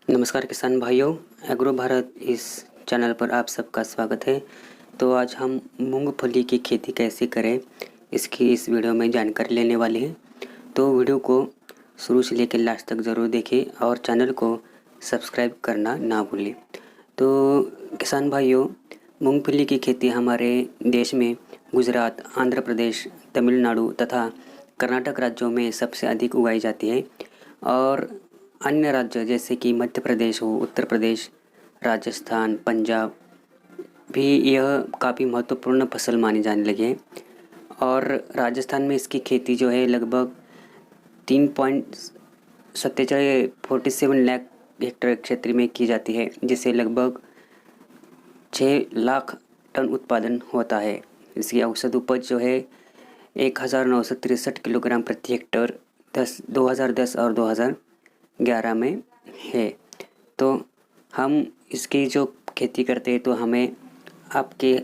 नमस्कार किसान भाइयों, एग्रो भारत इस चैनल पर आप सबका स्वागत है। तो आज हम मूंगफली की खेती कैसे करें इसकी इस वीडियो में जानकारी लेने वाले हैं। तो वीडियो को शुरू से लेकर लास्ट तक ज़रूर देखें और चैनल को सब्सक्राइब करना ना भूलें। तो किसान भाइयों, मूंगफली की खेती हमारे देश में गुजरात, आंध्र प्रदेश, तमिलनाडु तथा कर्नाटक राज्यों में सबसे अधिक उगाई जाती है और अन्य राज्य जैसे कि मध्य प्रदेश हो, उत्तर प्रदेश, राजस्थान, पंजाब भी यह काफ़ी महत्वपूर्ण फसल मानी जाने लगी है। और राजस्थान में इसकी खेती जो है लगभग 3.47 लाख हेक्टेयर क्षेत्र में की जाती है, जिससे लगभग 6 लाख टन उत्पादन होता है। इसकी औसत उपज जो है 1963 किलोग्राम प्रति हेक्टेयर 2010 और 2011 में है। तो हम इसकी जो खेती करते हैं तो हमें आपके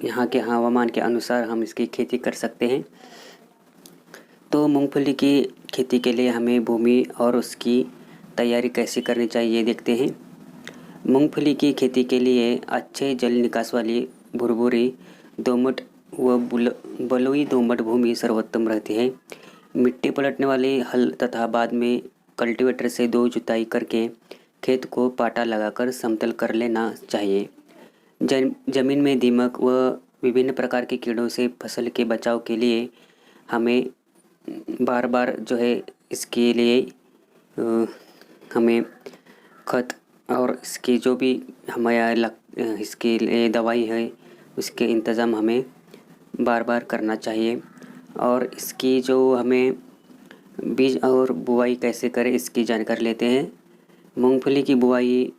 यहाँ के हवामान के अनुसार हम इसकी खेती कर सकते हैं। तो मूंगफली की खेती के लिए हमें भूमि और उसकी तैयारी कैसे करनी चाहिए ये देखते हैं। मूंगफली की खेती के लिए अच्छे जल निकास वाली भुरभुरी, दोमट व बलुई दोमट भूमि सर्वोत्तम रहती है। मिट्टी पलटने वाली हल तथा बाद में कल्टीवेटर से 2 जुताई करके खेत को पाटा लगाकर समतल कर लेना चाहिए। जमीन में दीमक व विभिन्न प्रकार के कीड़ों से फसल के बचाव के लिए हमें बार बार जो है इसके लिए हमें खत और इसकी जो भी हमें इसके लिए दवाई है उसके इंतज़ाम हमें बार बार करना चाहिए। और इसकी जो हमें बीज और बुआई कैसे करें इसकी जानकारी लेते हैं। मूंगफली की बुआई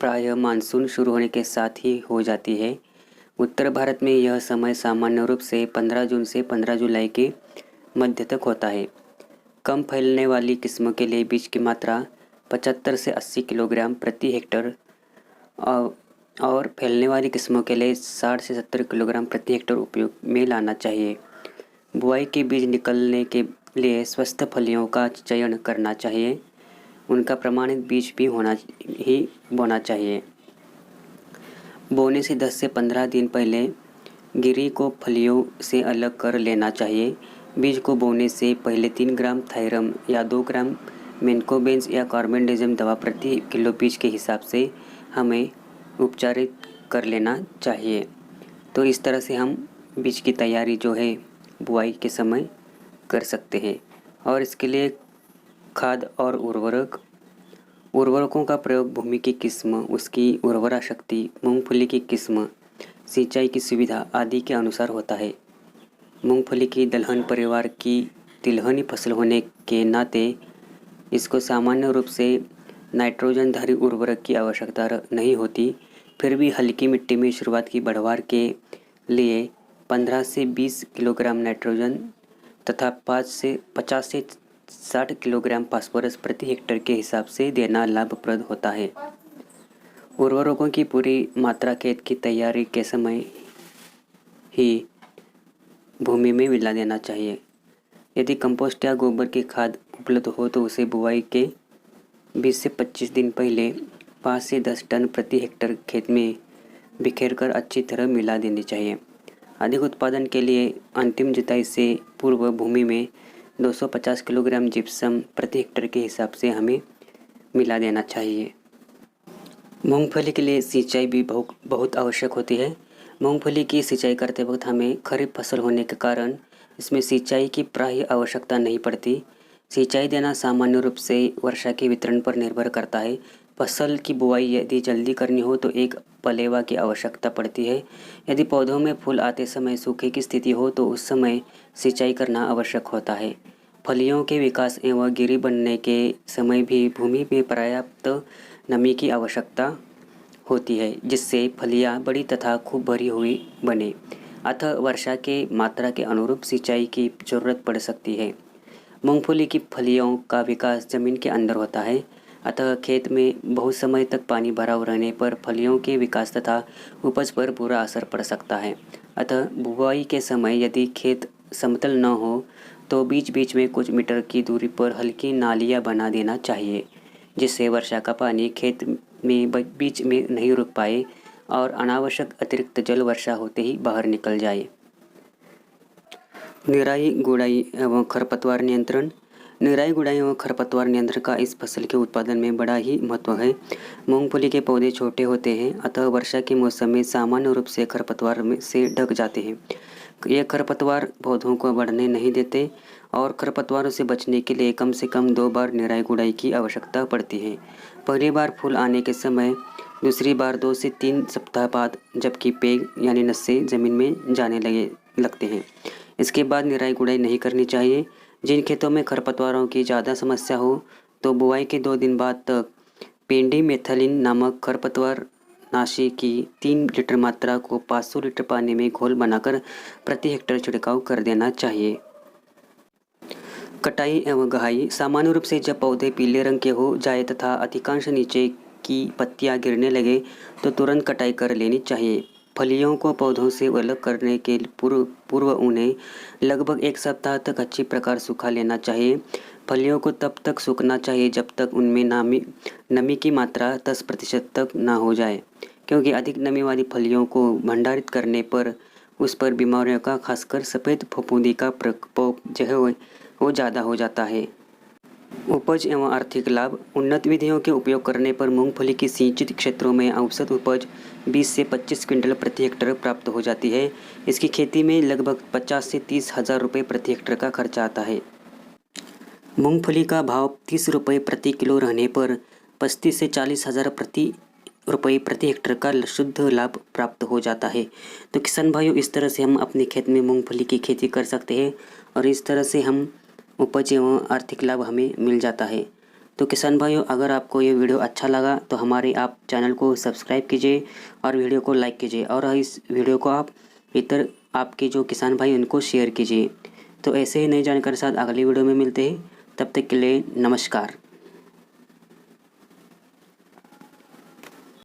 प्रायः मानसून शुरू होने के साथ ही हो जाती है। उत्तर भारत में यह समय सामान्य रूप से 15 जून से 15 जुलाई के मध्य तक होता है। कम फैलने वाली किस्मों के लिए बीज की मात्रा 75 से 80 किलोग्राम प्रति हेक्टेयर और फैलने वाली किस्मों के लिए 60 से 70 किलोग्राम प्रति हेक्टेयर उपयोग में लाना चाहिए। बुआई के बीज निकलने के लिए स्वस्थ फलियों का चयन करना चाहिए। उनका प्रमाणित बीज भी बोना चाहिए। बोने से 10 से 15 दिन पहले गिरी को फलियों से अलग कर लेना चाहिए। बीज को बोने से पहले 3 ग्राम थायरम या 2 ग्राम मेन्कोबेंज या कार्बेंडाजिम दवा प्रति किलो बीज के हिसाब से हमें उपचारित कर लेना चाहिए। तो इस तरह से हम बीज की तैयारी जो है बुआई के समय कर सकते हैं। और इसके लिए खाद और उर्वरकों का प्रयोग भूमि की किस्म, उसकी उर्वरा शक्ति, मूंगफली की किस्म, सिंचाई की सुविधा आदि के अनुसार होता है। मूंगफली की दलहन परिवार की तिलहनी फसल होने के नाते इसको सामान्य रूप से नाइट्रोजनधारी उर्वरक की आवश्यकता नहीं होती। फिर भी हल्की मिट्टी में शुरुआत की बढ़वार के लिए 15 से 20 किलोग्राम नाइट्रोजन तथा 50 से 60 किलोग्राम फास्फोरस प्रति हेक्टेयर के हिसाब से देना लाभप्रद होता है। उर्वरकों की पूरी मात्रा खेत की तैयारी के समय ही भूमि में मिला देना चाहिए। यदि कंपोस्ट या गोबर की खाद उपलब्ध हो तो उसे बुआई के 20 से 25 दिन पहले 5 से 10 टन प्रति हेक्टेयर खेत में बिखेरकर अच्छी तरह मिला देनी चाहिए। अधिक उत्पादन के लिए अंतिम जुताई से पूर्व भूमि में 250 किलोग्राम जिप्सम प्रति हेक्टेयर के हिसाब से हमें मिला देना चाहिए। मूंगफली के लिए सिंचाई भी बहुत आवश्यक होती है। मूंगफली की सिंचाई करते वक्त हमें खरीफ फसल होने के कारण इसमें सिंचाई की प्रायः आवश्यकता नहीं पड़ती। सिंचाई देना सामान्य रूप से वर्षा के वितरण पर निर्भर करता है। फसल की बुआई यदि जल्दी करनी हो तो एक पलेवा की आवश्यकता पड़ती है। यदि पौधों में फूल आते समय सूखे की स्थिति हो तो उस समय सिंचाई करना आवश्यक होता है। फलियों के विकास एवं गिरी बनने के समय भी भूमि में पर्याप्त नमी की आवश्यकता होती है, जिससे फलियां बड़ी तथा खूब भरी हुई बने। अतः वर्षा के मात्रा के अनुरूप सिंचाई की जरूरत पड़ सकती है। मूंगफली की फलियों का विकास जमीन के अंदर होता है, अतः खेत में बहुत समय तक पानी भरा रहने पर फलियों के विकास तथा उपज पर बुरा असर पड़ सकता है। अतः बुआई के समय यदि खेत समतल न हो तो बीच बीच में कुछ मीटर की दूरी पर हल्की नालियां बना देना चाहिए। जिससे वर्षा का पानी खेत में बीच में नहीं रुक पाए और अनावश्यक अतिरिक्त जल वर्षा होते ही बाहर निकल जाए। निराई गुड़ाई एवं खरपतवार नियंत्रण। निराई गुड़ाई एवं खरपतवार नियंत्रण का इस फसल के उत्पादन में बड़ा ही महत्व है। मूंगफली के पौधे छोटे होते हैं, अतः वर्षा के मौसम में सामान्य रूप से खरपतवार से ढक जाते हैं। ये खरपतवार पौधों को बढ़ने नहीं देते और खरपतवारों से बचने के लिए कम से कम 2 बार निराई गुड़ाई की आवश्यकता पड़ती है। पहली बार फूल आने के समय, दूसरी बार 2 से 3 सप्ताह बाद, जबकि पेग यानी नस्से ज़मीन में जाने लगते हैं। इसके बाद निराई गुड़ाई नहीं करनी चाहिए। जिन खेतों में खरपतवारों की ज़्यादा समस्या हो तो बुआई के 2 दिन बाद तक पेंडिमेथलिन नामक खरपतवार नाशी की 3 लीटर मात्रा को 500 लीटर पानी में घोल बनाकर प्रति हेक्टेयर छिड़काव कर देना चाहिए। कटाई एवं गहाई। सामान्य रूप से जब पौधे पीले रंग के हो जाए तथा अधिकांश नीचे की पत्तियां गिरने लगे तो तुरंत कटाई कर लेनी चाहिए। फलियों को पौधों से अलग करने के पूर्व उन्हें लगभग 1 सप्ताह तक अच्छी प्रकार सुखा लेना चाहिए। फलियों को तब तक सूखना चाहिए जब तक उनमें नमी की मात्रा 10% तक ना हो जाए, क्योंकि अधिक नमी वाली फलियों को भंडारित करने पर उस पर बीमारियों का, खासकर सफ़ेद फफूंदी का प्रकोप जो है वो ज़्यादा हो जाता है। उपज एवं आर्थिक लाभ। उन्नत विधियों के उपयोग करने पर मूंगफली की सिंचित क्षेत्रों में औसत उपज 20 से 25 क्विंटल प्रति हेक्टेयर प्राप्त हो जाती है। इसकी खेती में लगभग 50 से 30 हज़ार रुपये प्रति हेक्टेयर का खर्चा आता है। मूंगफली का भाव 30 रुपये प्रति किलो रहने पर 35 से 40 हज़ार रुपये प्रति हेक्टेयर का शुद्ध लाभ प्राप्त हो जाता है। तो किसान भाइयों, इस तरह से हम अपने खेत में मूंगफली की खेती कर सकते हैं और इस तरह से हम उपज एवं आर्थिक लाभ हमें मिल जाता है। तो किसान भाइयों, अगर आपको ये वीडियो अच्छा लगा तो हमारे आप चैनल को सब्सक्राइब कीजिए और वीडियो को लाइक कीजिए और इस वीडियो को आप इतर आपके जो किसान भाई उनको शेयर कीजिए। तो ऐसे ही नई जानकारी के साथ अगली वीडियो में मिलते हैं। तब तक के लिए नमस्कार।